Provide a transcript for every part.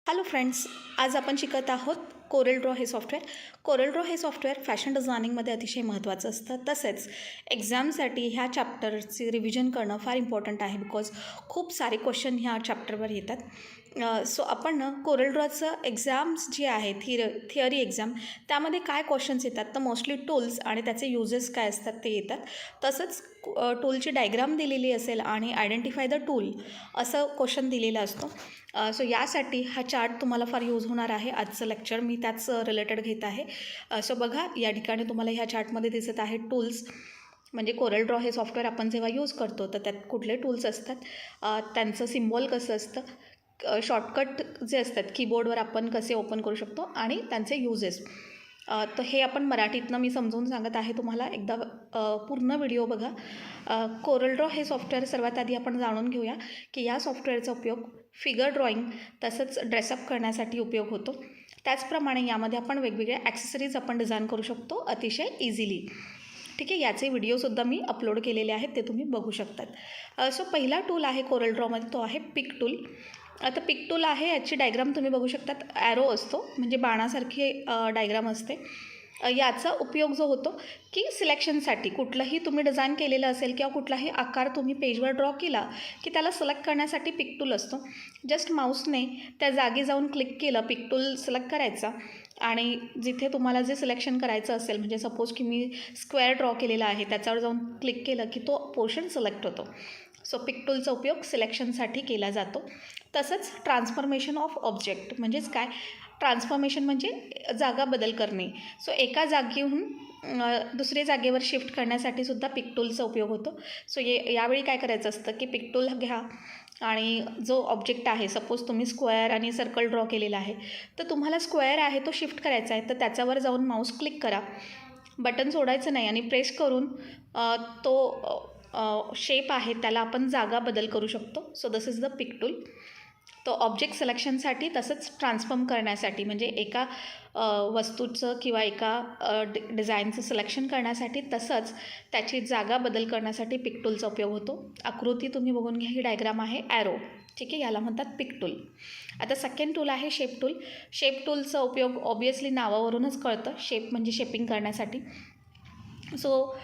Hello friends, आज आपण शिकत आहोत कोरेल ड्रॉ हे सॉफ्टवेअर. कोरेल ड्रॉ हे सॉफ्टवेअर फॅशन डिझायनिंगमध्ये अतिशय महत्त्वाचं असतं. तसेच एक्झामसाठी ह्या चॅप्टरची रिव्हिजन करणं फार इम्पॉर्टंट आहे, बिकॉज खूप सारे क्वेश्चन ह्या चॅप्टरवर येतात. सो आपण कोरेल ड्रॉचं एक्झाम्स जी आहे थिअरी एक्झाम, त्यामध्ये काय क्वेश्चन्स येतात तर मोस्टली टूल्स आणि त्याचे युजेस काय असतात ते येतात. तसंच टूलची डायग्राम दिलेली असेल आणि आयडेंटिफाय द टूल असं क्वेश्चन दिलेलं असतो. सो यासाठी हा चार्ट तुम्हाला फार यूज होणार आहे. आजचं लेक्चर मी त्याच रिलेटेड घेत आहे. सो बघा, या ठिकाणी तुम्हाला ह्या चार्टमध्ये दिसत आहे टूल्स. म्हणजे कोरेल ड्रॉ हे सॉफ्टवेअर आपण जेव्हा यूज करतो तर त्यात कुठले टूल्स असतात, त्यांचं सिम्बॉल कसं असतं, शॉर्टकट जे असतात कीबोर्डवर आपण कसे ओपन करू शकतो आणि त्यांचे युजेस. तर हे आपण मराठीतनं मी समजून सांगत आहे तुम्हाला. एकदा पूर्ण व्हिडिओ बघा. कोरेल ड्रॉ हे सॉफ्टवेअर सर्वात आधी आपण जाणून घेऊया की या सॉफ्टवेअरचा उपयोग फिगर ड्रॉईंग तसंच ड्रेसअप करण्यासाठी उपयोग होतो. त्याचप्रमाणे यामध्ये आपण वेगवेगळ्या ॲक्सेसरीज आपण डिझाईन करू शकतो अतिशय इझिली. ठीक आहे, याचे व्हिडिओसुद्धा मी अपलोड केलेले आहेत, ते तुम्ही बघू शकतात. सो पहिला टूल आहे कोरेल ड्रॉमध्ये, तो आहे पिक टूल. आता पिक टूल आहे, याची डायग्राम तुम्ही बघू शकतात. ॲरो असतो म्हणजे बाणासारखी डायग्राम असते. याचा उपयोग जो होतो की सिलेक्शनसाठी, कुठलंही तुम्ही डिझाईन केलेलं असेल किंवा कुठलाही आकार तुम्ही पेजवर ड्रॉ केला की त्याला सिलेक्ट करण्यासाठी पिक टूल असतो. जस्ट माऊसने त्या जागी जाऊन क्लिक केलं, पिक टूल सिलेक्ट करायचा आणि जिथे तुम्हाला जे सिलेक्शन करायचं असेल, म्हणजे सपोज की मी स्क्वेअर ड्रॉ केलेला आहे, त्याच्यावर जाऊन क्लिक केलं की तो पोर्शन सिलेक्ट होतो. सो पिक टूलचा उपयोग सिलेक्शनसाठी केला जातो. तसंच ट्रान्सफॉर्मेशन ऑफ ऑब्जेक्ट म्हणजेच काय, ट्रान्सफॉर्मेशन म्हणजे जागा बदल करणे. सो एका जागेहून दुसऱ्या जागेवर शिफ्ट करण्यासाठी सुद्धा पिक टूलचा उपयोग होतो. सो यावेळी काय करायचं असतं की पिक टूल घ्या आणि जो ऑब्जेक्ट आहे, सपोज तुम्ही स्क्वेअर आणि सर्कल ड्रॉ केलेला आहे, तर तुम्हाला स्क्वेअर आहे तो शिफ्ट करायचा आहे, तर त्याच्यावर जाऊन माऊस क्लिक करा, बटन सोडायचं नाही आणि प्रेस करून तो शेप आहे त्याला आपण जागा बदल करू शकतो. So this is the pick tool. तो ऑब्जेक्ट सिलेक्शनसाठी तसंच ट्रान्सफॉर्म करण्यासाठी, म्हणजे एका वस्तूचं किंवा एका डिझाईनचं सिलेक्शन करण्यासाठी, तसंच त्याची जागा बदल करण्यासाठी पिक टूलचा उपयोग होतो. आकृती तुम्ही बघून घ्या, ही डायग्राम आहे ॲरो. ठीक आहे, याला म्हणतात पिक टूल. आता सेकंड टूल आहे शेप टूल. शेप टूलचा उपयोग ऑब्वियसली नावावरूनच कळतं, शेप म्हणजे शेपिंग करण्यासाठी. सो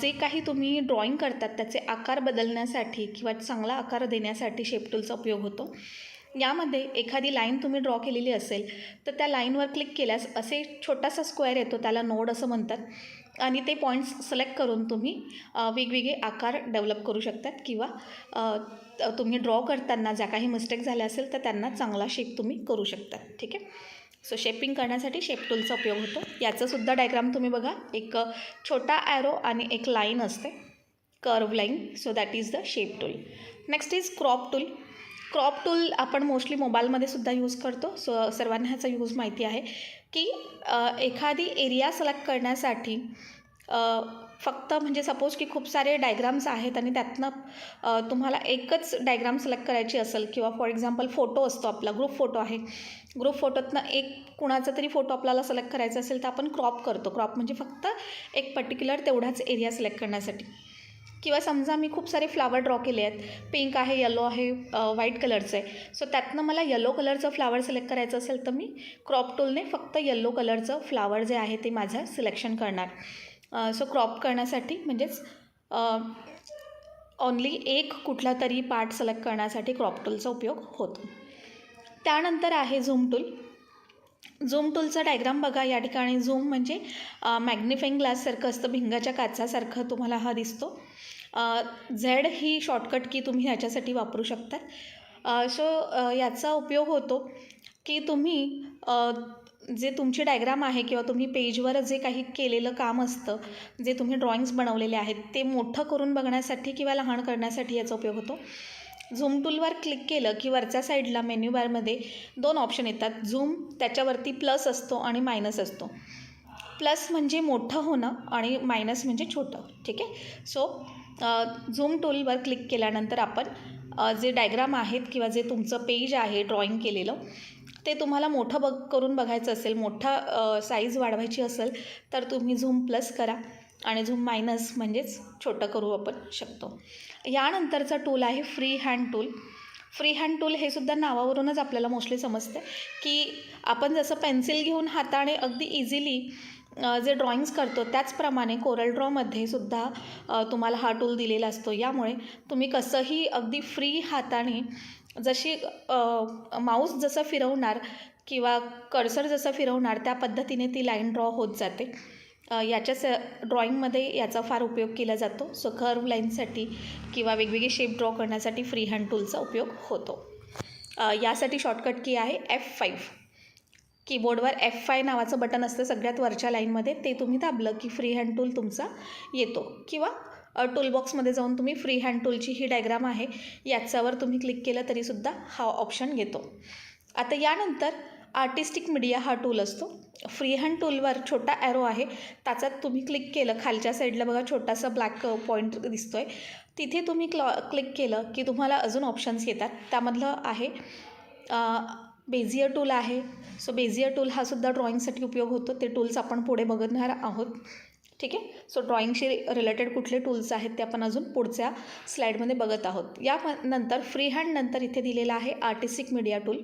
जे काही तुम्ही ड्रॉईंग करतात त्याचे आकार बदलण्यासाठी किंवा चांगला आकार देण्यासाठी शेप टूलचा उपयोग होतो. यामध्ये एखादी लाईन तुम्ही ड्रॉ केलेली असेल तर त्या लाईनवर क्लिक केल्यास असे छोटासा स्क्वेअर येतो, त्याला नोड असं म्हणतात, आणि ते पॉईंट्स सिलेक्ट करून तुम्ही वेगवेगळे आकार डेव्हलप करू शकतात किंवा तुम्ही ड्रॉ करताना ज्या काही मिस्टेक झाल्या असेल तर त्यांना चांगला शेप तुम्ही करू शकतात. ठीक आहे, सो शेपिंग करण्यासाठी शेप टूलचा उपयोग होतो. याचंसुद्धा डायग्राम तुम्ही बघा. एक छोटा ॲरो आणि एक लाईन असते, curve line. So that is the shape tool. Next is crop tool. Crop tool आपण मोस्टली मोबाईलमध्ये सुद्धा यूज करतो. सो सर्वांना ह्याचा यूज माहिती आहे की एखादी एरिया सिलेक्ट करण्यासाठी फक्त, म्हणजे सपोज की खूप सारे डायग्राम्स आहेत आणि त्यातनं तुम्हाला एकच डायग्राम सिलेक्ट करायची असेल, किंवा फॉर एक्झाम्पल फोटो असतो आपला, ग्रुप फोटो आहे, ग्रुप फोटोतनं एक कुणाचा तरी फोटो आपल्याला सिलेक्ट करायचा असेल तर आपण क्रॉप करतो. क्रॉप म्हणजे फक्त एक पर्टिक्युलर तेवढाच एरिया सिलेक्ट करण्यासाठी. किंवा समजा मी खूप सारे फ्लावर ड्रॉ केले आहेत, पिंक आहे, येलो आहे, व्हाईट कलरचं आहे, सो त्यातनं मला येलो कलरचं फ्लावर सिलेक्ट करायचं असेल तर मी क्रॉप टूलने फक्त येलो कलरचं फ्लावर जे आहे ते माझं सिलेक्शन करणार. सो क्रॉप करण्यासाठी म्हणजेच ओन्ली एक कुठला तरी पार्ट सिलेक्ट करण्यासाठी क्रॉप टूलचा उपयोग होतो. त्यानंतर आहे झूम टूल. झूम टूलचा डायग्राम बघा. या ठिकाणी झूम म्हणजे मॅग्निफाईंग ग्लाससारखं असतं, भिंगाच्या काचासारखं तुम्हाला हा दिसतो. झेड ही शॉर्टकट की तुम्ही ह्याच्यासाठी वापरू शकतात. सो याचा उपयोग होतो की तुम्ही जे तुमची डायग्राम आहे किंवा तुम्ही पेजवर जे काही केलेलं काम असतं, जे तुम्ही ड्रॉइंग्स बनवलेले आहेत ते मोठं करून बघण्यासाठी किंवा लहान करण्यासाठी याचा उपयोग होतो. झूम टूलवर क्लिक केलं की वरच्या साईडला मेन्यू बारमध्ये दोन ऑप्शन येतात. झूम, त्याच्यावरती प्लस असतो आणि मायनस असतो. प्लस म्हणजे मोठं होणं आणि मायनस म्हणजे छोटं. ठीक आहे, सो झूम टूलवर क्लिक केल्यानंतर आपण जे डायग्राम आहेत किंवा जे तुमचं पेज आहे ड्रॉईंग केलेलं ते तुम्हाला मोठं करून बघायचं असेल, मोठा साईज वाढवायची असेल तर तुम्ही झूम प्लस करा आणि झूम मायनस म्हणजेच छोटं करू आपण शकतो. यानंतरचा टूल आहे free hand tool. Free hand tool हे सुद्धा नावावरूनच आपल्याला मोस्टली समजते की आपण जसं पेन्सिल घेऊन हाताने अगदी इझिली जे ड्रॉइंग्स करतो त्याचप्रमाणे कोरल ड्रॉमध्ये सुद्धा तुम्हाला हा टूल दिलेला असतो. यामुळे तुम्ही कसंही अगदी फ्री हाताने जशी माऊस जसं फिरवणार किंवा कर्सर जसं फिरवणार त्या पद्धतीने ती लाईन ड्रॉ होत जाते. याच्याच ड्रॉइंगमध्ये याचा फार उपयोग केला जातो. सो कर्व लाईनसाठी किंवा वेगवेगळे शेप ड्रॉ करण्यासाठी फ्री हँड टूलचा उपयोग होतो. यासाठी शॉर्टकट की आहे F5. कीबोर्डवर F5 नावाचं बटन असतं सगळ्यात वरच्या लाईनमध्ये, ते तुम्ही दाबलं की फ्री हँड टूल तुमचा येतो. किंवा टूलबॉक्समध्ये जाऊन तुम्ही फ्री हँड टूलची ही डायग्राम आहे याच्यावर तुम्ही क्लिक केलं तरीसुद्धा हा ऑप्शन येतो. आता यानंतर आर्टिस्टिक मीडिया हा टूल असतो. फ्री हँड टूलवर छोटा ॲरो आहे, त्याच्यात तुम्ही क्लिक केलं, खालच्या साईडला बघा छोटासा ब्लॅक पॉईंट दिसतो आहे, तिथे तुम्ही क्लिक केलं की तुम्हाला अजून ऑप्शन्स येतात. त्यामधलं आहे बेझियर टूल आहे. सो बेझियर टूल हा सुद्धा ड्रॉइंगसाठी उपयोग होतो. ते टूल्स आपण पुढे बघणार आहोत. ठीक आहे. सो ड्रॉइंगशी रिलेटेड कुठले टूल्स आहेत ते आपण अजून पुढच्या स्लाईडमध्ये बघत आहोत. यानंतर फ्री हँड नंतर इथे दिलेला आहे आर्टिस्टिक मीडिया टूल.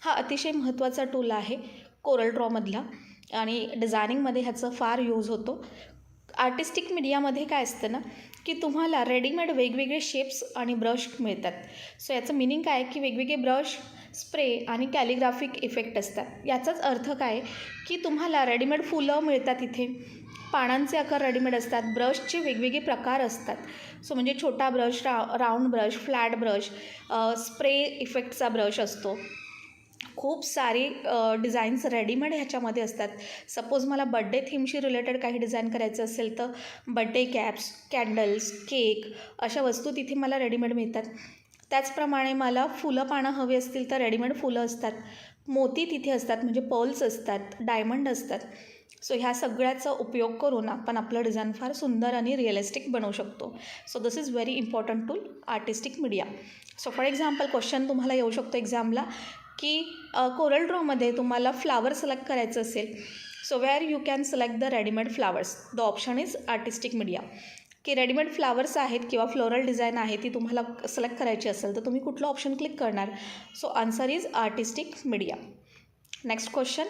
हा अतिशय महत्त्वाचा टूल आहे कोरल ड्रॉमधला आणि डिझायनिंगमध्ये ह्याचं फार यूज होतो. आर्टिस्टिक मीडियामध्ये काय असतं ना की तुम्हाला रेडीमेड वेगवेगळे शेप्स आणि ब्रश मिळतात. सो याचं मिनिंग काय की वेगवेगळे ब्रश, स्प्रे आणि कॅलिग्राफिक इफेक्ट असतात. याचाच अर्थ काय की तुम्हाला रेडीमेड फुलं मिळतात इथे, पानांचे आकार रेडीमेड असतात, ब्रशचे वेगवेगळे प्रकार असतात. सो म्हणजे छोटा brush, round brush, flat brush, spray इफेक्टचा ब्रश असतो. खूप सारे डिझाईन्स रेडीमेड ह्याच्यामध्ये असतात. सपोज मला बड्डे थीमशी रिलेटेड काही डिझाईन करायचं असेल तर बड्डे कॅप्स, कॅन्डल्स, केक अशा वस्तू तिथे मला रेडीमेड मिळतात. त्याचप्रमाणे मला फुलं पानं हवी असतील तर रेडीमेड फुलं असतात. मोती तिथे असतात म्हणजे पर्ल्स असतात, डायमंड असतात. सो ह्या सगळ्याचा उपयोग करून आपण आपलं डिझाईन फार सुंदर आणि रिअलिस्टिक बनवू शकतो. So this is very important tool artistic media. So for example question तुम्हाला येऊ शकतो एक्झामला की कोरल ड्रॉमध्ये तुम्हाला फ्लावर सिलेक्ट करायचं असेल. So where you can select the readymade flowers. The option is artistic media. की रेडीमेड फ्लावर्स आहेत किंवा फ्लोरल डिझाईन आहे ती तुम्हाला सिलेक्ट करायची असेल तर तुम्ही कुठलं ऑप्शन क्लिक करणार. So answer is artistic media. Next question.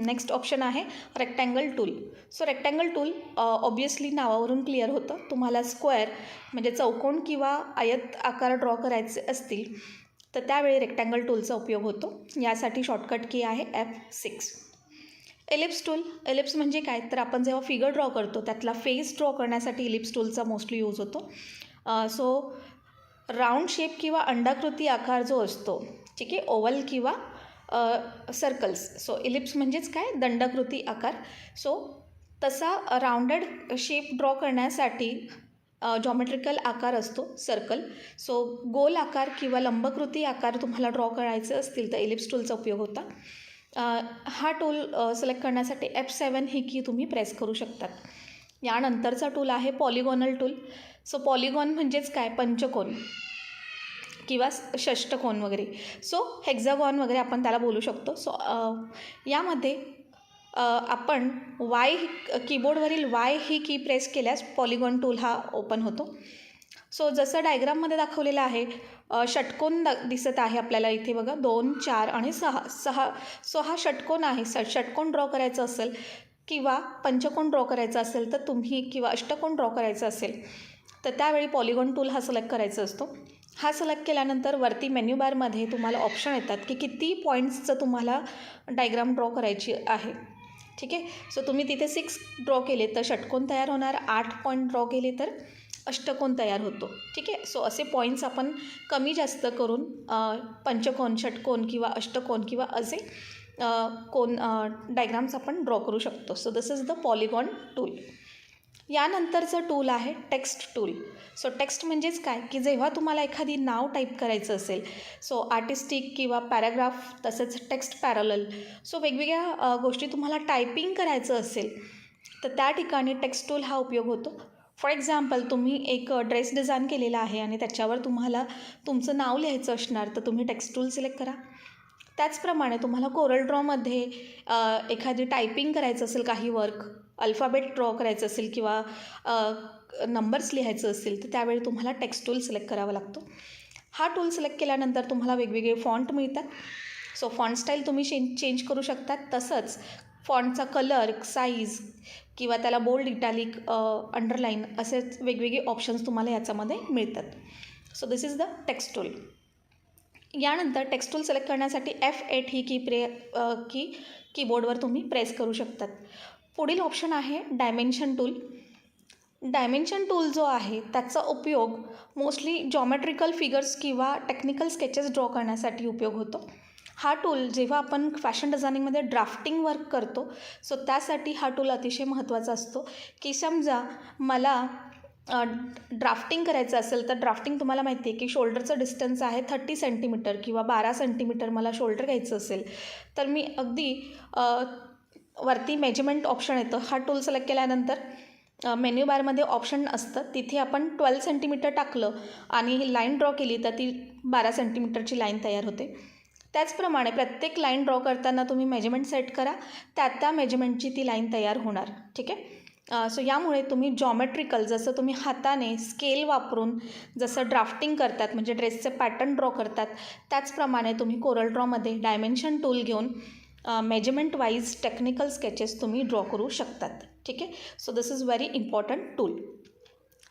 Next option आहे rectangle tool. So rectangle tool obviously नावावरून क्लिअर होतं. तुम्हाला स्क्वेअर म्हणजे चौकोन किंवा आयत आकार ड्रॉ करायचे असतील तर त्यावेळी रेक्टँगल टूलचा उपयोग होतो. यासाठी शॉर्टकट की आहे F6. Ellipse tool. एलिप्स म्हणजे काय तर आपण जेव्हा फिगर ड्रॉ करतो त्यातला फेस ड्रॉ करण्यासाठी एलिप्स टूलचा मोस्टली यूज होतो. सो राऊंड शेप किंवा अंडाकृती आकार जो असतो, ठीक आहे, ओव्हल किंवा सर्कल्स. सो एलिप्स म्हणजेच काय दंडाकृती आकार. सो तसा राऊंडेड शेप ड्रॉ करण्यासाठी जॉमेट्रिकल आकार असतो सर्कल. सो गोल आकार किंवा लंबकृती आकार तुम्हाला ड्रॉ करायचे असतील तर एलिप्स टूलचा उपयोग होता. हा टूल सिलेक्ट करण्यासाठी F7 ही की तुम्ही प्रेस करू शकतात. यानंतरचा टूल आहे पॉलिगॉनल टूल. सो पॉलिगॉन म्हणजेच काय पंचकोन किंवा षष्टकोन वगैरे. सो हेक्झागॉन वगैरे आपण त्याला बोलू शकतो. सो यामध्ये आपण कीबोर्डवरील Y ही की प्रेस केल्यास पॉलिगॉन टूल हा ओपन होतो. सो जसं डायग्राममध्ये दाखवलेलं आहे षटकोन दिसत आहे आपल्याला इथे बघा 2, 4 आणि 6. सो हा षटकोन आहे. षटकोन ड्रॉ करायचं असेल किंवा पंचकोन ड्रॉ करायचा असेल तर तुम्ही किंवा अष्टकोन ड्रॉ करायचं असेल तर त्यावेळी पॉलिगॉन टूल हा सिलेक्ट करायचा असतो. हा सिलेक्ट केल्यानंतर वरती मेन्यू बारमध्ये तुम्हाला ऑप्शन येतात की किती पॉईंट्सचं तुम्हाला डायग्राम ड्रॉ करायची आहे. ठीक आहे. सो तुम्ही तिथे 6 ड्रॉ केले तर षटकोन तयार होणार, 8 पॉईंट ड्रॉ केले तर अष्टकोन तयार होतो. ठीक आहे. सो असे पॉईंट्स आपण कमी जास्त करून पंचकोन, षटकोन किंवा अष्टकोन किंवा असे कोन डायग्राम्स आपण ड्रॉ करू शकतो. So this is the polygon tool. यानंतरचं टूल आहे टेक्स्ट टूल. सो टेक्स्ट म्हणजेच काय की जेव्हा तुम्हाला एखादी नाव टाईप करायचं असेल, सो आर्टिस्टिक किंवा पॅराग्राफ तसेच टेक्स्ट पॅरलल, सो वेगवेगळ्या गोष्टी तुम्हाला टायपिंग करायचं असेल तर त्या ठिकाणी टेक्स्ट टूल हा उपयोग होतो. फॉर एक्झाम्पल तुम्ही एक ड्रेस डिझाईन केलेला आहे आणि त्याच्यावर तुम्हाला तुमचं नाव लिहायचं असणार तर तुम्ही टेक्स्ट टूल सिलेक्ट करा. त्याचप्रमाणे तुम्हाला कोरल ड्रॉमध्ये एखादी टायपिंग करायचं असेल, काही वर्क अल्फाबेट ड्रॉ करायचं असेल किंवा नंबर्स लिहायचं असेल तर त्यावेळी तुम्हाला टेक्स्ट टूल सिलेक्ट करावा लागतो. हा टूल सिलेक्ट केल्यानंतर तुम्हाला वेगवेगळे फॉन्ट मिळतात. सो फॉन्ट स्टाईल तुम्ही चेंज करू शकता. तसंच फॉन्टचा कलर, साईज किंवा त्याला बोल्ड, इटॅलिक, अंडरलाईन असेच वेगवेगळे ऑप्शन्स तुम्हाला याच्यामध्ये मिळतात. So this is the text tool. यानंतर टेक्स्ट टूल सिलेक्ट करण्यासाठी F8 ही कीबोर्डवर तुम्ही प्रेस करू शकतात. पुढील ऑप्शन आहे डायमेन्शन टूल. डायमेन्शन टूल जो आहे त्याचा उपयोग मोस्टली जॉमेट्रिकल फिगर्स किंवा टेक्निकल स्केचेस ड्रॉ करण्यासाठी उपयोग होतो. हा टूल जेव्हा आपण फॅशन डिझायनिंगमध्ये ड्राफ्टिंग वर्क करतो, सो त्यासाठी हा टूल अतिशय महत्त्वाचा असतो. की समजा मला ड्राफ्टिंग करायचं असेल, तर ड्राफ्टिंग तुम्हाला माहिती आहे की शोल्डरचं डिस्टन्स आहे 30 सेंटीमीटर किंवा 12 सेंटीमीटर मला शोल्डर घ्यायचं असेल, तर मी अगदी वरती मेजरमेंट ऑप्शन येतं. हा टूल सिलेक्ट केल्यानंतर मेन्यू बारमध्ये ऑप्शन असतं, तिथे आपण 12 सेंटीमीटर टाकलं आणि लाईन ड्रॉ केली तर ती 12 सेंटीमीटरची लाईन तयार होते. त्याचप्रमाणे प्रत्येक लाईन ड्रॉ करताना तुम्ही मेजरमेंट सेट करा, त्या मेजरमेंटची ती लाईन तयार होणार. ठीक आहे. सो यामुळे तुम्ही जॉमेट्रिकल जसं तुम्ही हाताने स्केल वापरून जसं ड्राफ्टिंग करतात म्हणजे ड्रेसचे पॅटर्न ड्रॉ करतात, त्याचप्रमाणे तुम्ही कोरल ड्रॉमध्ये डायमेन्शन टूल घेऊन मेजरमेंट वाईज टेक्निकल स्केचेस तुम्ही ड्रॉ करू शकतात. ठीक आहे. So this is very important tool.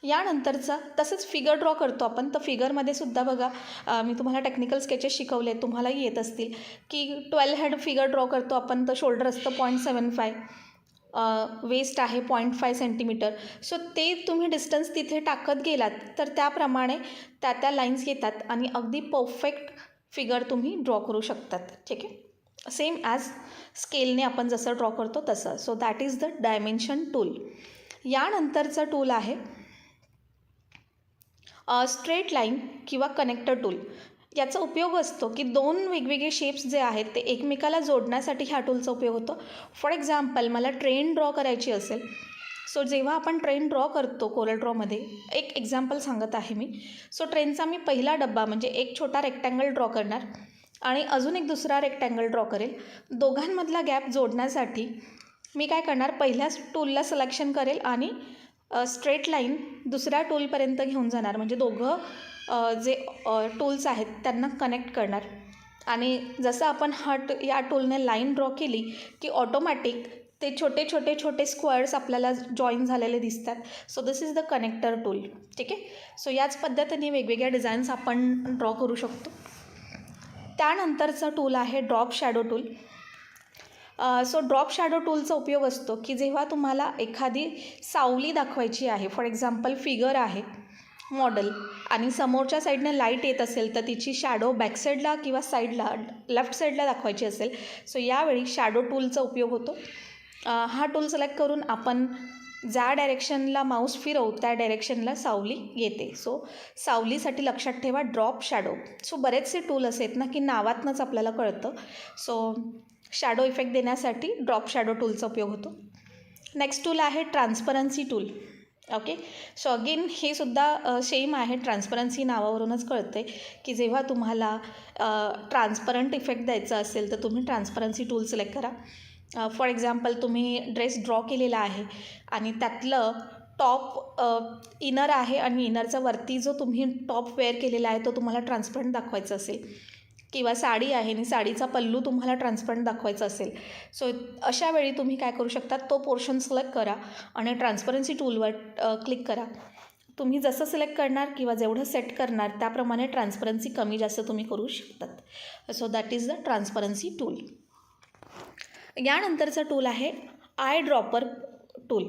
यानंतरचा तसंच फिगर ड्रॉ करतो आपण, तर फिगरमध्ये सुद्धा बघा मी तुम्हाला टेक्निकल स्केचेस शिकवले, तुम्हालाही येत असतील की 12 हेड फिगर ड्रॉ करतो आपण, तर शोल्डर असतं 0.75, वेस्ट आहे 0.5 सेंटीमीटर. सो ते तुम्ही डिस्टन्स तिथे टाकत गेलात तर त्याप्रमाणे त्या लाईन्स येतात आणि अगदी परफेक्ट फिगर तुम्ही ड्रॉ करू शकतात. ठीक आहे. सेम ॲज स्केलने आपण जसं ड्रॉ करतो तसं. So that is the dimension tool. यानंतरचं टूल आहे स्ट्रेट लाईन किंवा कनेक्टर टूल. याचा उपयोग असतो की दोन वेगवेगळे शेप्स जे आहेत ते एकमेकाला जोडण्यासाठी ह्या टूलचा उपयोग होतो. फॉर एक्झाम्पल मला ट्रेन ड्रॉ करायची असेल, सो जेव्हा आपण ट्रेन ड्रॉ करतो कोरल ड्रॉमध्ये, एक एक्झाम्पल सांगत आहे मी. सो ट्रेनचा मी पहिला डब्बा म्हणजे एक छोटा रेक्टँगल ड्रॉ करणार आणि अजून एक दुसरा रेक्टँगल ड्रॉ करेल. दोघांमधला गॅप जोडण्यासाठी मी काय करणार, पहिल्याच टूलला सिलेक्शन करेल आणि स्ट्रेट लाईन दुसऱ्या टूलपर्यंत घेऊन जाणार, म्हणजे दोघं जे टूल्स आहेत त्यांना कनेक्ट करणार. आणि जसं आपण या टूलने लाईन ड्रॉ केली की ऑटोमॅटिक ते छोटे छोटे छोटे स्क्वेअर्स आपल्याला जॉईन झालेले दिसतात. So this is the connector tool. ठीक आहे. सो याच पद्धतीने वेगवेगळ्या डिझाईन्स आपण ड्रॉ करू शकतो. त्यानंतरचा टूल आहे drop shadow tool. So drop shadow टूलचा उपयोग असतो की जेव्हा तुम्हाला एखादी सावली दाखवायची आहे, फॉर एक्झाम्पल फिगर आहे मॉडेल आणि समोरच्या साईडने लाईट येत असेल, तर तिची शॅडो बॅक साईडला किंवा साईडला लेफ्ट साईडला दाखवायची असेल, सो यावेळी शॅडो टूलचा उपयोग होतो. हा टूल सिलेक्ट करून आपण ज्या डायरेक्शनला माऊस फिरवू त्या डायरेक्शनला सावली येते. सो सावलीसाठी लक्षात ठेवा ड्रॉप शॅडो. सो बरेचसे टूल असे आहेत ना की नावातनंच आपल्याला कळतं. सो शॅडो इफेक्ट देण्यासाठी ड्रॉप शॅडो टूलचा उपयोग होतो. नेक्स्ट टूल आहे transparency tool. Okay. So again हे सुद्धा सेम आहे, ट्रान्सपरन्सी नावावरूनच कळतं आहे की जेव्हा तुम्हाला ट्रान्सपरंट इफेक्ट द्यायचा असेल तर तुम्ही ट्रान्सपरन्सी टूल सिलेक्ट करा. फॉर एक्झाम्पल तुम्ही ड्रेस ड्रॉ केलेला आहे आणि त्यातलं टॉप इनर आहे आणि इनरचा वरती जो तुम्ही टॉप वेअर केलेला आहे तो तुम्हाला ट्रान्सपरंट दाखवायचा असेल, किंवा साडी आहे आणि साडीचा पल्लू तुम्हाला ट्रान्सपरंट दाखवायचा असेल, सो अशा वेळी तुम्ही काय करू शकता, तो पोर्शन सिलेक्ट करा आणि ट्रान्सपरन्सी टूलवर क्लिक करा. तुम्ही जसं सिलेक्ट करणार किंवा जेवढं सेट करणार त्याप्रमाणे ट्रान्सपरन्सी कमी जास्त तुम्ही करू शकतात. So that is the transparency tool. यानंतरचं टूल आहे eye dropper tool.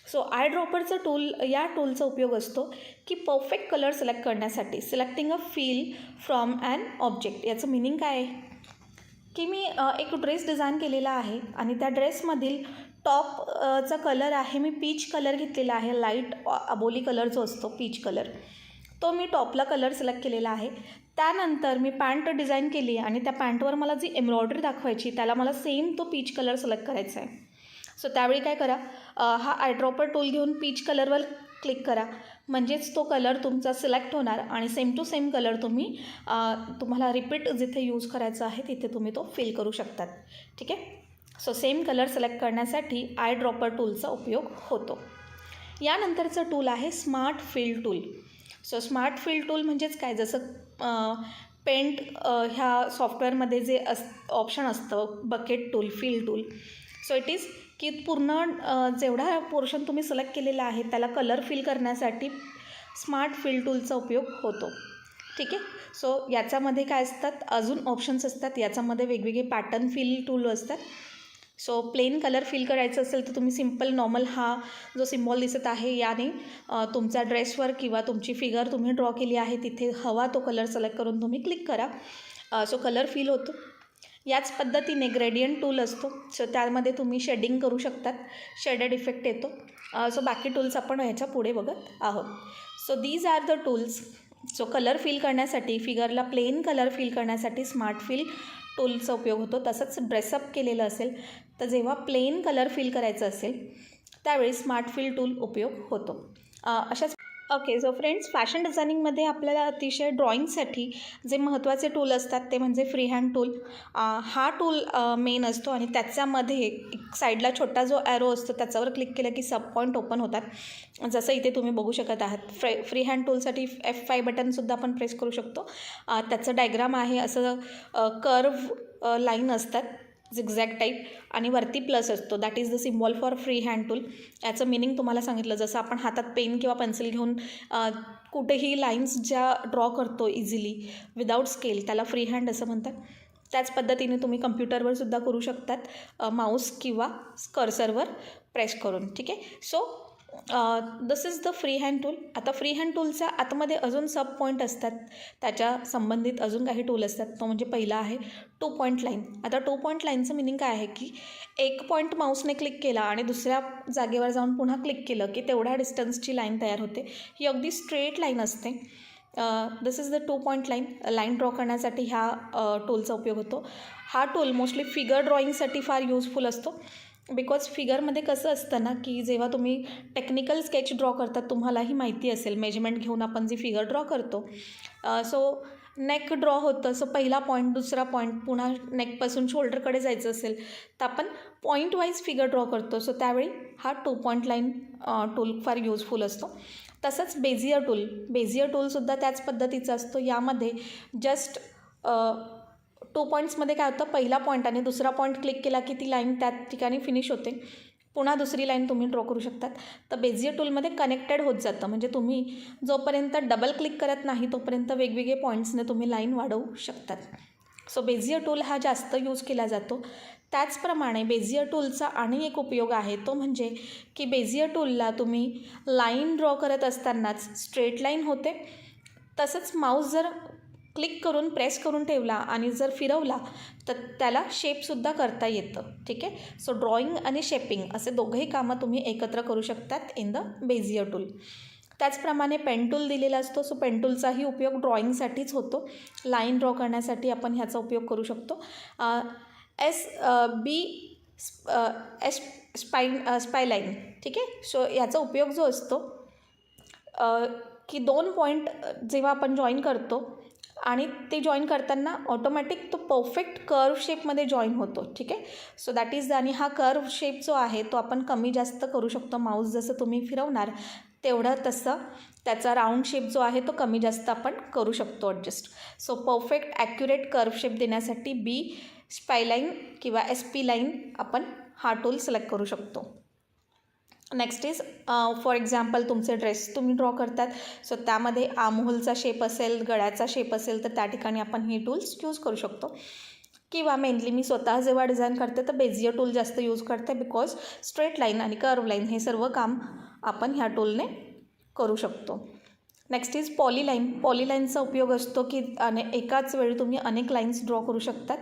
So eye ड्रॉपरचं टूल, या टूलचा उपयोग असतो की परफेक्ट कलर सिलेक्ट करण्यासाठी. Selecting a fill from an object. याचं मिनिंग काय आहे की मी एक ड्रेस डिझाईन केलेला आहे आणि त्या ड्रेसमधील टॉपचा कलर आहे, मी पीच कलर घेतलेला आहे, लाईट अबोली कलर जो असतो पीच कलर, तो मी टॉपला कलर सिलेक्ट केलेला आहे. त्यानंतर मी पॅन्ट डिझाईन केली आणि त्या पॅन्टवर मला जी एम्ब्रॉयडरी दाखवायची त्याला मला सेम तो पीच कलर सिलेक्ट करायचा आहे. सो त्यावेळी काय करा, हा आय ड्रॉपर टूल घेऊन पीच कलरवर क्लिक करा, म्हणजेच तो कलर तुमचा सिलेक्ट होणार आणि सेम टू सेम कलर तुम्हाला रिपीट जिथे यूज करायचा आहे तिथे तुम्ही तो फिल करू शकतात. ठीक आहे. सो सेम कलर सिलेक्ट करण्यासाठी आय ड्रॉपर टूलचा उपयोग होतो. यानंतरचं टूल आहे smart fill tool. So smart fill tool म्हणजेच काय, जसं पेंट ह्या सॉफ्टवेअरमध्ये जे ऑप्शन असतं bucket tool, fill tool, so it is की पूर्ण जेवढा पोर्शन तुम्ही सिलेक्ट केलेला आहे त्याला कलर फिल करण्यासाठी स्मार्ट फिल टूलचा उपयोग होतो. ठीक आहे. सो याच्यामध्ये काय असतात, अजून ऑप्शन्स असतात. याच्यामध्ये वेगवेगळे पॅटर्न फिल टूल असतात. सो प्लेन कलर फिल करायचं असेल तर तुम्ही सिम्पल नॉर्मल हा जो सिम्बॉल दिसत आहे याने तुमच्या ड्रेसवर किंवा तुमची फिगर तुम्ही ड्रॉ केली आहे तिथे हवा तो कलर सिलेक्ट करून तुम्ही क्लिक करा. सो कलर फिल होतो. याच पद्धतीने ग्रेडियंट टूल असतो. सो त्यामध्ये तुम्ही शेडिंग करू शकतात, शेडेड इफेक्ट येतो. सो बाकी टूल्स आपण ह्याच्या पुढे बघत आहोत. So these are the tools. So colour fill करण्यासाठी, फिगरला प्लेन कलर फिल करण्यासाठी स्मार्ट फिल टूलचा उपयोग होतो. तसंच ड्रेसअप केलेलं असेल तर जेव्हा प्लेन कलर फिल करायचं असेल त्यावेळी स्मार्ट फिल टूल उपयोग होतो. अशाच ओके. सो फ्रेंड्स, फॅशन डिझायनिंगमध्ये आपल्याला अतिशय ड्रॉइंगसाठी जे महत्त्वाचे टूल असतात ते म्हणजे फ्री हँड टूल. हा टूल मेन असतो आणि त्याच्यामध्ये एक साईडला छोटा जो ॲरो असतो त्याच्यावर क्लिक केलं की सब पॉईंट ओपन होतात, जसं इथे तुम्ही बघू शकत आहात. फ्री हँड टूलसाठी F5 बटनसुद्धा आपण प्रेस करू शकतो. त्याचं डायग्राम आहे असं कर्व लाईन असतात झिगझॅग टाईप आणि वरती प्लस असतो. That is the symbol for free hand tool. याचं मिनिंग तुम्हाला सांगितलं. जसं आपण हातात पेन किंवा पेन्सिल घेऊन कुठेही लाईन्स ज्या ड्रॉ करतो इझिली विदाऊट स्केल त्याला फ्री हँड असं म्हणतात. त्याच पद्धतीने तुम्ही कम्प्युटरवर सुद्धा करू शकतात, माऊस किंवा कर्सरवर प्रेस करून. ठीक आहे. So this is the free hand tool. आता फ्री हँड टूलच्या आतमध्ये अजून सब पॉईंट असतात, त्याच्या संबंधित अजून काही टूल असतात. तो म्हणजे पहिला आहे 2 पॉईंट लाईन. आता 2 पॉईंट लाईनचं मिनिंग काय आहे की एक पॉईंट माऊसने क्लिक केला आणि दुसऱ्या जागेवर जाऊन पुन्हा क्लिक केलं की तेवढ्या डिस्टन्सची लाईन तयार होते. ही अगदी स्ट्रेट लाईन असते. This is the 2 point line. Line draw करण्यासाठी ह्या टूलचा उपयोग होतो. हा टूल मोस्टली फिगर ड्रॉईंगसाठी फार युजफुल असतो. बिकॉज फिगरमध्ये कसं असतं ना की जेव्हा तुम्ही टेक्निकल स्केच ड्रॉ करतात, तुम्हालाही माहिती असेल मेजरमेंट घेऊन आपण जी फिगर ड्रॉ करतो. सो नेक ड्रॉ होतं. सो पहिला पॉईंट, दुसरा पॉईंट, पुन्हा नेकपासून शोल्डरकडे जायचं असेल तर आपण पॉईंट वाईज फिगर ड्रॉ करतो. सो त्यावेळी हा 2 पॉईंट लाईन टूल फार युजफुल असतो. तसंच बेझियर टूल. बेझियर टूलसुद्धा त्याच पद्धतीचा असतो. यामध्ये जस्ट 2 पॉईंट्समध्ये काय होतं, पहिला पॉईंट आणि दुसरा पॉईंट क्लिक केला की ती लाईन त्या ठिकाणी फिनिश होते. पुन्हा दुसरी लाईन तुम्ही ड्रॉ करू शकतात. तर बेझियर टूलमध्ये कनेक्टेड होत जातं. म्हणजे तुम्ही जोपर्यंत डबल क्लिक करत नाही तोपर्यंत वेगवेगळे पॉईंट्सने तुम्ही लाईन वाढवू शकतात. सो बेझियर टूल हा जास्त यूज केला जातो. त्याचप्रमाणे बेझियर टूलचा आणि एक उपयोग आहे तो म्हणजे की बेझियर टूलला तुम्ही लाईन ड्रॉ करत असतानाच स्ट्रेट लाईन होते. तसंच माऊस जर क्लिक करून प्रेस करून ठेवला आणि जर फिरवला तर त्याला शेपसुद्धा करता येतं. ठीक आहे. सो ड्रॉइंग आणि शेपिंग असे दोघंही कामं तुम्ही एकत्र करू शकतात इन द बेझियर टूल. त्याचप्रमाणे पेन टूल दिलेला असतो. सो पेन टूलचाही उपयोग ड्रॉइंगसाठीच होतो. लाईन ड्रॉ करण्यासाठी आपण ह्याचा उपयोग करू शकतो. स्पायलाईन. ठीक आहे. सो याचा उपयोग जो असतो की 2 पॉईंट जेव्हा आपण जॉईन करतो आणि ते जॉईन करताना ऑटोमॅटिक तो परफेक्ट कर्व शेपमध्ये जॉईन होतो. ठीक आहे. So that is. आणि हा कर्व शेप जो आहे तो आपण कमी जास्त करू शकतो. माऊस जसं तुम्ही फिरवणार तेवढं तसं त्याचा राऊंड शेप जो आहे तो कमी जास्त आपण करू शकतो adjust. So perfect accurate curve shape देण्यासाठी स्पायलाईन किंवा SP लाईन आपण हा टूल सिलेक्ट करू शकतो. नेक्स्ट इज फॉर एक्झाम्पल तुमचे ड्रेस तुम्ही ड्रॉ करतात. सो त्यामध्ये आर्महोलचा शेप असेल, गळ्याचा शेप असेल तर त्या ठिकाणी आपण ही टूल्स यूज करू शकतो. किंवा मेनली मी स्वतः जेव्हा डिझाईन करते तर बेझियर टूल जास्त यूज करते. बिकॉज स्ट्रेट लाईन आणि कर्व लाईन हे सर्व काम आपण ह्या टूलने करू शकतो. Next is पॉलीलाईन. पॉलीलाईनचा उपयोग असतो की एकाच वेळी तुम्ही अनेक लाईन्स ड्रॉ करू शकतात.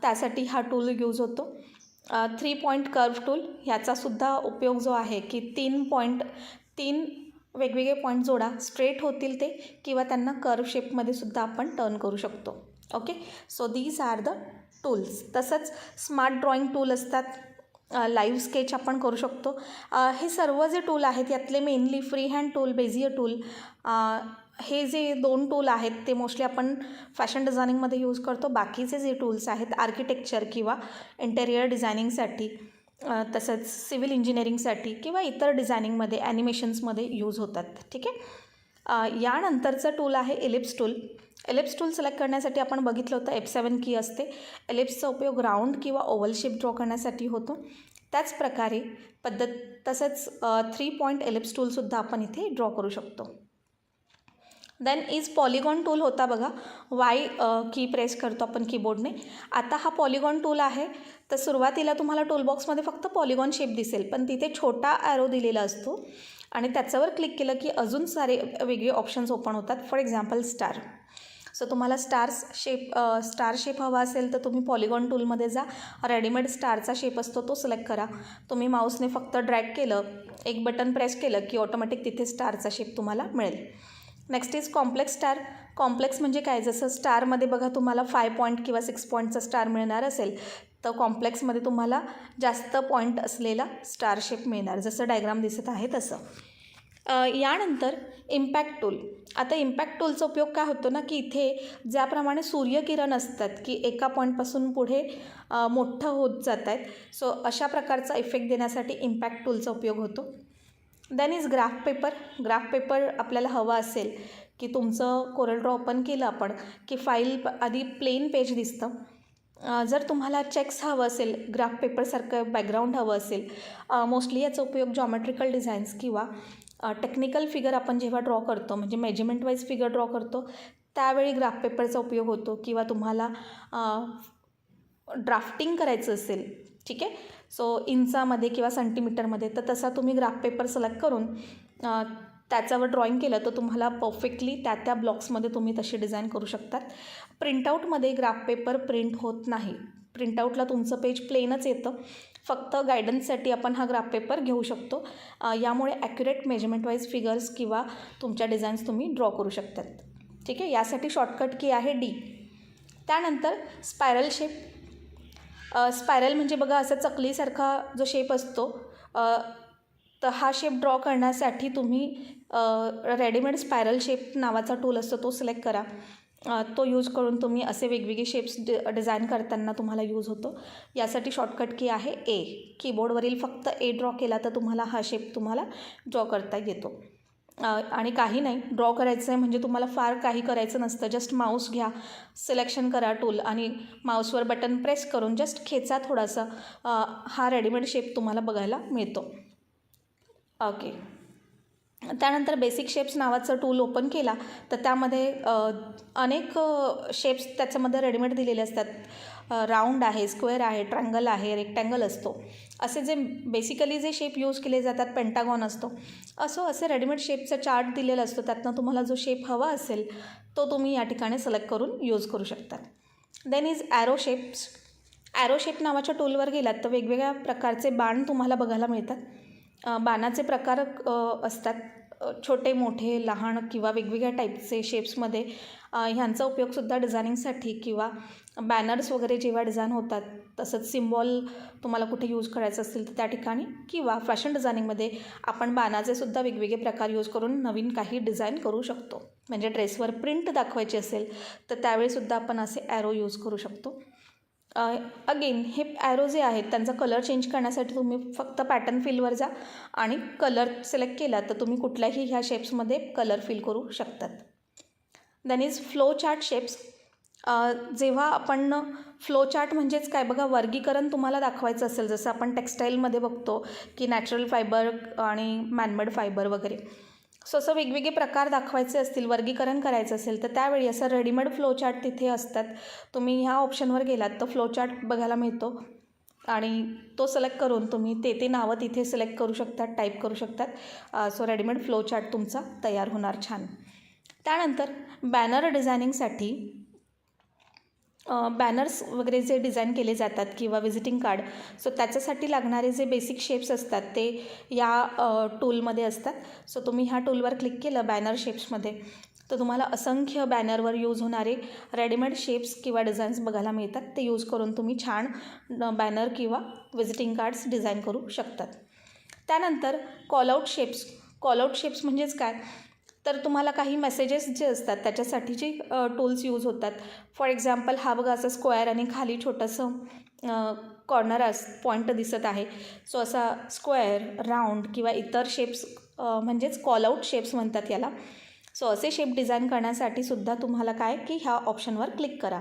त्यासाठी हा टूल यूज होतो. 3 पॉईंट कर्व टूल. ह्याचासुद्धा उपयोग जो आहे की 3 वेगवेगळे पॉईंट जोडा, स्ट्रेट होतील ते किंवा त्यांना कर्व शेपमध्ये सुद्धा आपण टर्न करू शकतो. Okay. So these are the tools. तसंच स्मार्ट ड्रॉइंग टूल असतात. लाईव्ह स्केच आपण करू शकतो. हे सर्व जे टूल आहेत यातले mainly free hand tool, Bezier tool, हे जे 2 टूल आहेत ते मोस्टली आपण फॅशन डिझायनिंगमध्ये यूज करतो. बाकीचे जे टूल्स आहेत आर्किटेक्चर किंवा इंटेरियर डिझायनिंगसाठी, तसंच सिव्हिल इंजिनिअरिंगसाठी किंवा इतर डिझायनिंगमध्ये ॲनिमेशन्समध्ये यूज होतात. ठीक आहे. यानंतरचं टूल आहे ellipse tool. Ellipse tool select करण्यासाठी आपण बघितलं होतं F7 की असते. एलिप्सचा उपयोग राऊंड किंवा ओव्हल शेप ड्रॉ करण्यासाठी होतो. त्याच प्रकारे तसंच 3 पॉईंट एलिप्स टूलसुद्धा आपण इथे ड्रॉ करू शकतो. देन इज पॉलिगॉन टूल होता बघा, वाय की प्रेस करतो आपण कीबोर्डने. आता हा पॉलिगॉन टूल आहे, तर सुरुवातीला तुम्हाला टूलबॉक्समध्ये फक्त पॉलिगॉन शेप दिसेल, पण तिथे छोटा ॲरो दिलेला असतो आणि त्याच्यावर क्लिक केलं की अजून सारे वेगळे ऑप्शन्स ओपन होतात. For example star. सो तुम्हाला स्टार शेप हवा असेल तर तुम्ही पॉलिगॉन टूलमध्ये जा. रेडीमेड स्टारचा शेप असतो तो सिलेक्ट करा. तुम्ही माऊसने फक्त ड्रॅग केलं, एक बटन प्रेस केलं की ऑटोमॅटिक तिथे स्टारचा शेप तुम्हाला मिळेल. Next is complex star. Complex म्हणजे काय, जसं स्टारमध्ये बघा तुम्हाला 5 पॉईंट किंवा 6 पॉईंटचा स्टार मिळणार असेल, तर कॉम्प्लेक्समध्ये तुम्हाला जास्त पॉईंट असलेला स्टार शेप मिळणार, जसं डायग्राम दिसत आहे तसं. यानंतर इम्पॅक्ट टूल. आता इम्पॅक्ट टूलचा उपयोग काय होतो ना, की इथे ज्याप्रमाणे सूर्यकिरण असतात की एका पॉईंटपासून पुढे मोठं होत जात आहेत, सो अशा प्रकारचा इफेक्ट देण्यासाठी इम्पॅक्ट टूलचा उपयोग होतो. Then is graph paper. Graph paper आपल्याला हवा असेल की तुमचं कोरल ड्रॉ ओपन केलं आपण की फाईल आधी प्लेन पेज दिसतं. जर तुम्हाला चेक्स हवं असेल, ग्राफ पेपरसारखं बॅकग्राऊंड हवं असेल, मोस्टली याचा उपयोग जॉमेट्रिकल डिझाईन्स किंवा टेक्निकल फिगर आपण जेव्हा ड्रॉ करतो, म्हणजे मेजरमेंट वाईज फिगर ड्रॉ करतो, त्यावेळी ग्राफ पेपरचा उपयोग होतो. किंवा तुम्हाला ड्राफ्टिंग करायचं असेल, ठीक आहे, सो इंचामध्ये किंवा सेंटीमीटरमध्ये, तर तसा तुम्ही ग्राफ पेपर सिलेक्ट करून त्याच्यावर ड्रॉईंग केलं तर तुम्हाला परफेक्टली त्या ब्लॉक्समध्ये तुम्ही तशी डिझाईन करू शकतात. प्रिंटआउटमध्ये ग्राफ पेपर प्रिंट होत नाही. प्रिंटआउटला तुमचं पेज प्लेनच येतं. फक्त गायडन्ससाठी आपण हा ग्राफ पेपर घेऊ शकतो. यामुळे ॲक्युरेट मेजरमेंट वाईज फिगर्स किंवा तुमच्या डिझाईन्स तुम्ही ड्रॉ करू शकतात. ठीक आहे, यासाठी शॉर्टकट की आहे D. त्यानंतर स्पायरल शेप. स्पायरल म्हणजे बघा असं चकलीसारखा जो शेप असतो, तर हा शेप ड्रॉ करण्यासाठी तुम्ही रेडीमेड स्पायरल शेप नावाचा टूल असतो तो सिलेक्ट करा. तो यूज करून तुम्ही असे वेगवेगळे शेप्स डिझाईन करताना तुम्हाला यूज होतो. यासाठी शॉर्टकट की आहे A. कीबोर्डवरील फक्त A ड्रॉ केला तर तुम्हाला हा शेप तुम्हाला ड्रॉ करता येतो. आणि काही नाही, ड्रॉ करायचं आहे म्हणजे तुम्हाला फार काही करायचं नसतं. जस्ट माऊस घ्या, सिलेक्शन करा टूल आणि माऊसवर बटन प्रेस करून जस्ट खेचा थोडासा, हा रेडीमेड शेप तुम्हाला बघायला मिळतो. ओके. त्यानंतर बेसिक शेप्स नावाचं टूल ओपन केला तर त्यामध्ये अनेक शेप्स त्याच्यामध्ये रेडीमेड दिलेले असतात. राऊंड आहे, स्क्वेअर आहे, ट्रायंगल आहे, रेक्टँगल असतो. असे जे बेसिकली जे शेप यूज केले जातात, पेंटागॉन असतो, असे रेडीमेड शेपचा चार्ट दिलेला असतो. त्यातनं तुम्हाला जो शेप हवा असेल तो तुम्ही या ठिकाणी सिलेक्ट करून यूज करू शकता. Then is arrow shapes. Arrow shape नावाच्या टूलवर गेलात तर वेगवेगळ्या प्रकारचे बाण तुम्हाला बघायला मिळतात. बाणाचे प्रकार असतात, छोटे, मोठे, लहान किंवा वेगवेगळ्या टाईपचे शेप्समध्ये. ह्यांचा उपयोगसुद्धा डिझायनिंगसाठी किंवा बॅनर्स वगैरे जेव्हा डिझाईन होतात, तसंच सिम्बॉल तुम्हाला कुठे यूज करायचं असेल तर त्या ठिकाणी, किंवा फॅशन डिझायनिंगमध्ये आपण बाणाचे सुद्धा वेगवेगळे प्रकार यूज करून नवीन काही डिझाईन करू शकतो. म्हणजे ड्रेसवर प्रिंट दाखवायची असेल तर त्यावेळीसुद्धा आपण असे ॲरो यूज करू शकतो. अगेन हे ॲरो जे आहेत त्यांचा कलर चेंज करण्यासाठी तुम्ही फक्त पॅटर्न फिलवर जा आणि कलर सिलेक्ट केला तर तुम्ही कुठल्याही ह्या शेप्समध्ये कलर फिल करू शकतात. Then is flow chart shapes. जेव्हा आपण फ्लो चार्ट म्हणजेच काय बघा, वर्गीकरण तुम्हाला दाखवायचं असेल, जसं आपण टेक्स्टाईलमध्ये बघतो की नॅचरल फायबर आणि मॅनमेड फायबर वगैरे, सो असं वेगवेगळे प्रकार दाखवायचे असतील, वर्गीकरण करायचं असेल तर त्यावेळी असं रेडीमेड फ्लो चार्ट तिथे असतात. तुम्ही ह्या ऑप्शनवर गेलात तर फ्लो चार्ट बघायला मिळतो आणि तो सिलेक्ट करून तुम्ही ते नावं तिथे सिलेक्ट करू शकतात, टाईप करू शकतात. सो रेडीमेड फ्लो चार्ट तुमचा तयार होणार छान. त्यानंतर बॅनर डिझायनिंगसाठी बॅनर्स वगैरे जे डिझाईन केले जातात किंवा विजिटिंग कार्ड, सो त्याच्यासाठी लागणारे जे बेसिक शेप्स असतात ते या टूलमध्ये असतात. सो तुम्ही ह्या टूलवर क्लिक केलं बॅनर शेप्समध्ये तर तुम्हाला असंख्य बॅनरवर यूज होणारे रेडीमेड शेप्स किंवा डिझाईन्स बघायला मिळतात. ते यूज करून तुम्ही छान बॅनर किंवा विजिटिंग कार्ड्स डिझाईन करू शकतात. त्यानंतर कॉलआउट शेप्स. कॉलआउट शेप्स म्हणजेच काय, तर तुम्हाला काही मेसेजेस जे असतात त्याच्यासाठीचे टूल्स यूज होतात. फॉर एक्झाम्पल हा बघा असं स्क्वेअर आणि खाली छोटंसं कॉर्नर पॉईंट दिसत आहे. सो असा स्क्वेअर, राऊंड किंवा इतर शेप्स म्हणजेच कॉलआउट शेप्स म्हणतात याला. सो असे शेप डिझाईन करण्यासाठी सुद्धा तुम्हाला काय की ह्या ऑप्शनवर क्लिक करा.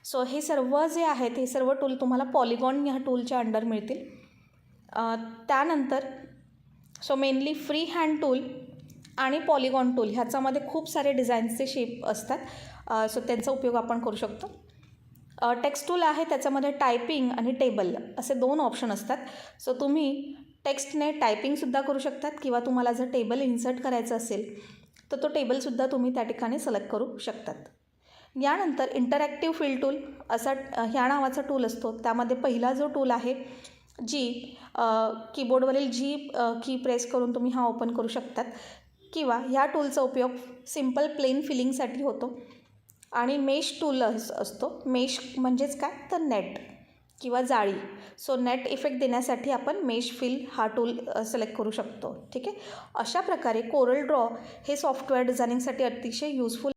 सो हे सर्व जे आहेत हे सर्व टूल तुम्हाला पॉलिगॉन ह्या टूलच्या अंडर मिळतील. त्यानंतर so mainly free hand tool आणि पॉलिगॉन टूल ह्याच्यामध्ये खूप सारे डिझाईन्सचे शेप असतात. सो त्यांचा उपयोग आपण करू शकतो. टेक्स्ट टूल आहे, त्याच्यामध्ये टायपिंग आणि टेबल असे 2 ऑप्शन असतात. सो तुम्ही टेक्स्टने टायपिंगसुद्धा करू शकतात किंवा तुम्हाला जर टेबल इन्सर्ट करायचं असेल तर तो टेबलसुद्धा तुम्ही त्या ठिकाणी सिलेक्ट करू शकतात. यानंतर इंटरॅक्टिव्ह फिल टूल असा ह्या नावाचा टूल असतो. त्यामध्ये पहिला जो टूल आहे कीबोर्डवरील की प्रेस करून तुम्ही हा ओपन करू शकतात किंवा ह्या टूलचा उपयोग सिम्पल प्लेन फिलिंगसाठी होतो. आणि मेश टूल असतो. मेश म्हणजेच काय तर नेट किंवा जाळी. सो नेट इफेक्ट देण्यासाठी आपण मेश फिल हा टूल सिलेक्ट करू शकतो. ठीक आहे. अशा प्रकारे कोरल ड्रॉ हे सॉफ्टवेअर डिझायनिंगसाठी अतिशय युजफुल